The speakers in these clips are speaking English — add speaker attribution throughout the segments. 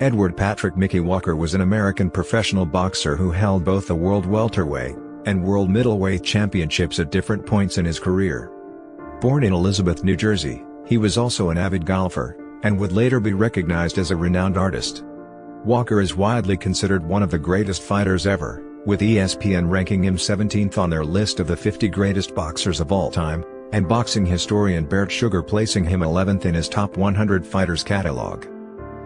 Speaker 1: Edward Patrick "Mickey" Walker was an American professional boxer who held both the World Welterweight and World Middleweight championships at different points in his career. Born in Elizabeth, New Jersey, he was also an avid golfer, and would later be recognized as a renowned artist. Walker is widely considered one of the greatest fighters ever, with ESPN ranking him 17th on their list of the 50 greatest boxers of all time, and boxing historian Bert Sugar placing him 11th in his top 100 fighters catalog.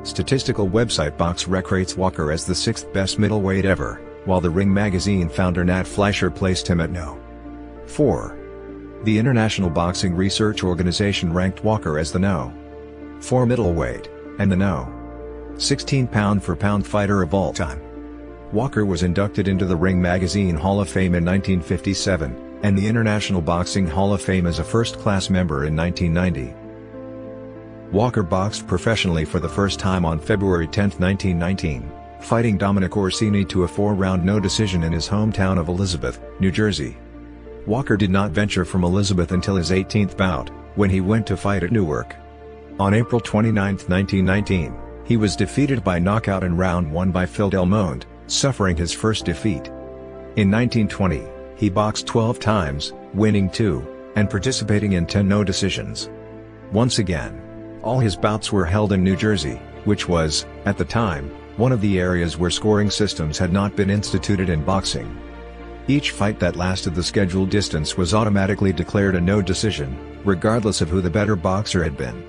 Speaker 1: Statistical website BoxRec rates Walker as the 6th best middleweight ever, while the Ring magazine founder Nat Fleischer placed him at No. 4. The International Boxing Research Organization ranked Walker as the No. 4 middleweight, and the No. 16 pound-for-pound fighter of all time. Walker was inducted into the Ring Magazine Hall of Fame in 1957, and the International Boxing Hall of Fame as a first-class member in 1990. Walker boxed professionally for the first time on February 10, 1919, fighting Dominic Orsini to a 4-round no decision in his hometown of Elizabeth, New Jersey. Walker did not venture from Elizabeth until his 18th bout, when he went to fight at Newark. On April 29, 1919, he was defeated by knockout in round 1 by Phil Delmontt, suffering his first defeat. In 1920, he boxed 12 times, winning 2, and participating in 10 no decisions. Once again, all his bouts were held in New Jersey, which was, at the time, one of the areas where scoring systems had not been instituted in boxing. Each fight that lasted the scheduled distance was automatically declared a no decision, regardless of who the better boxer had been.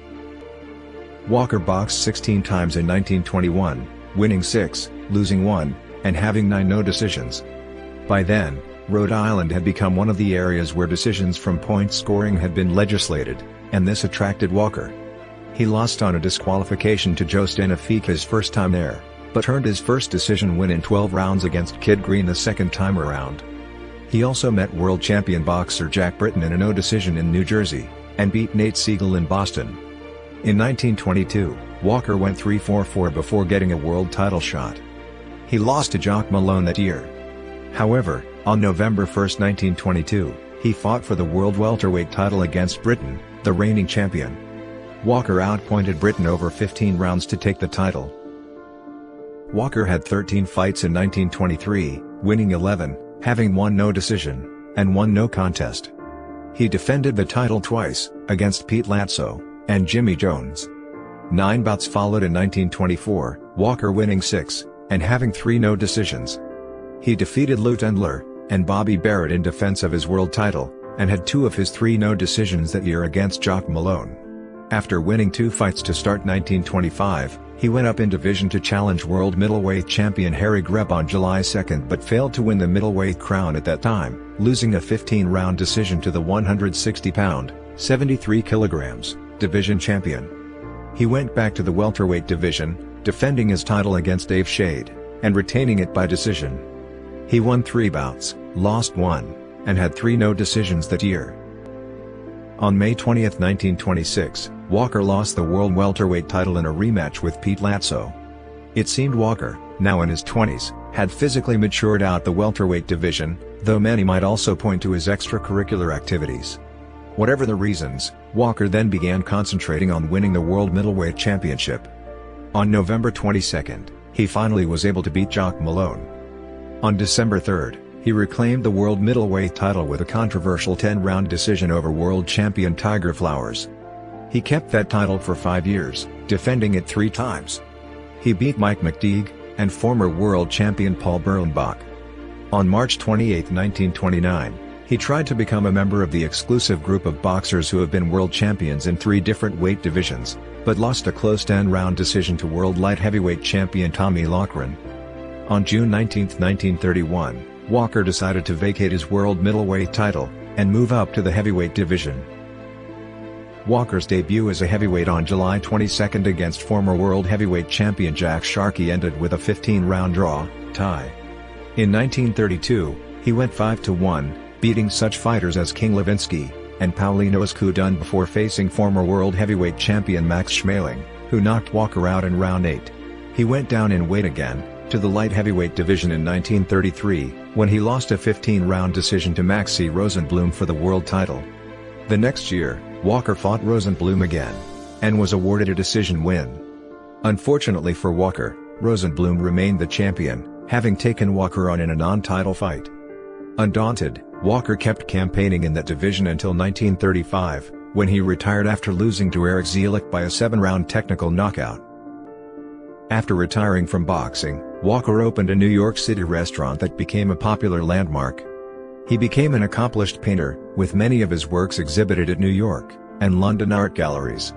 Speaker 1: Walker boxed 16 times in 1921, winning 6, losing 1, and having 9 no decisions. By then, Rhode Island had become one of the areas where decisions from point scoring had been legislated, and this attracted Walker. He lost on a disqualification to Joe Stenafik his first time there, but earned his first decision win in 12 rounds against Kid Green the second time around. He also met world champion boxer Jack Britton in a no decision in New Jersey, and beat Nate Siegel in Boston. In 1922, Walker went 3-4-4 before getting a world title shot. He lost to Jock Malone that year. However, on November 1, 1922, he fought for the world welterweight title against Britton, the reigning champion. Walker outpointed Britton over 15 rounds to take the title. Walker had 13 fights in 1923, winning 11, having 1 no decision, and 1 no contest. He defended the title twice, against Pete Latzo and Jimmy Jones. 9 bouts followed in 1924, Walker winning 6, and having 3 no decisions. He defeated Lou Tendler and Bobby Barrett in defense of his world title, and had 2 of his 3 no decisions that year against Jock Malone. After winning 2 fights to start 1925, he went up in division to challenge world middleweight champion Harry Greb on July 2 but failed to win the middleweight crown at that time, losing a 15-round decision to the 160-pound, 73 kilograms, division champion. He went back to the welterweight division, defending his title against Dave Shade, and retaining it by decision. He won 3 bouts, lost 1, and had 3 no decisions that year. On May 20, 1926, Walker lost the world welterweight title in a rematch with Pete Latzo. It seemed Walker, now in his 20s, had physically matured out the welterweight division, though many might also point to his extracurricular activities. Whatever the reasons, Walker then began concentrating on winning the World Middleweight Championship. On November 22, he finally was able to beat Jock Malone. On December 3, he reclaimed the World Middleweight title with a controversial 10-round decision over world champion Tiger Flowers. He kept that title for 5 years, defending it 3 times. He beat Mike McTeague, and former world champion Paul Berlenbach. On March 28, 1929, he tried to become a member of the exclusive group of boxers who have been world champions in 3 different weight divisions, but lost a close 10-round decision to world light heavyweight champion Tommy Loughran. On June 19, 1931, Walker decided to vacate his world middleweight title, and move up to the heavyweight division. Walker's debut as a heavyweight on July 22 against former world heavyweight champion Jack Sharkey ended with a 15-round draw, tie. In 1932, he went 5-1, beating such fighters as King Levinsky and Paulino Escudun before facing former world heavyweight champion Max Schmeling, who knocked Walker out in round 8. He went down in weight again, to the light heavyweight division in 1933, when he lost a 15-round decision to Maxie Rosenblum for the world title. The next year, Walker fought Rosenblum again, and was awarded a decision win. Unfortunately for Walker, Rosenblum remained the champion, having taken Walker on in a non-title fight. Undaunted, Walker kept campaigning in that division until 1935, when he retired after losing to Eric Zielik by a 7-round technical knockout. After retiring from boxing, Walker opened a New York City restaurant that became a popular landmark. He became an accomplished painter, with many of his works exhibited at New York and London art galleries.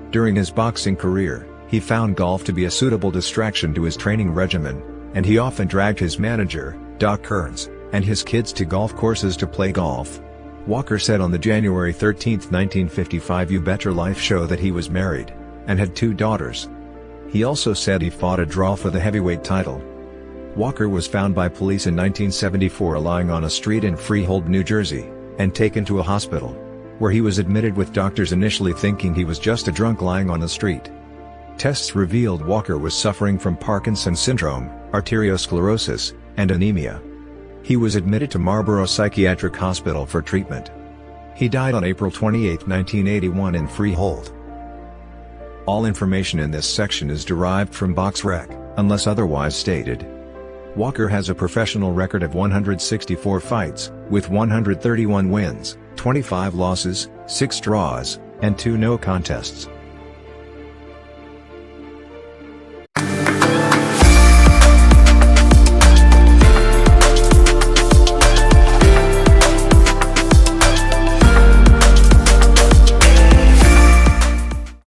Speaker 1: During his boxing career, he found golf to be a suitable distraction to his training regimen, and he often dragged his manager, Doc Kearns, and his kids to golf courses to play golf. Walker said on the January 13, 1955 You Bet Your Life show that he was married, and had 2 daughters. He also said he fought a draw for the heavyweight title. Walker was found by police in 1974 lying on a street in Freehold, New Jersey, and taken to a hospital, where he was admitted with doctors initially thinking he was just a drunk lying on the street. Tests revealed Walker was suffering from Parkinson syndrome, arteriosclerosis, and anemia. He was admitted to Marlborough Psychiatric Hospital for treatment. He died on April 28, 1981 in Freehold. All information in this section is derived from BoxRec, unless otherwise stated. Walker has a professional record of 164 fights, with 131 wins, 25 losses, 6 draws, and 2 no contests.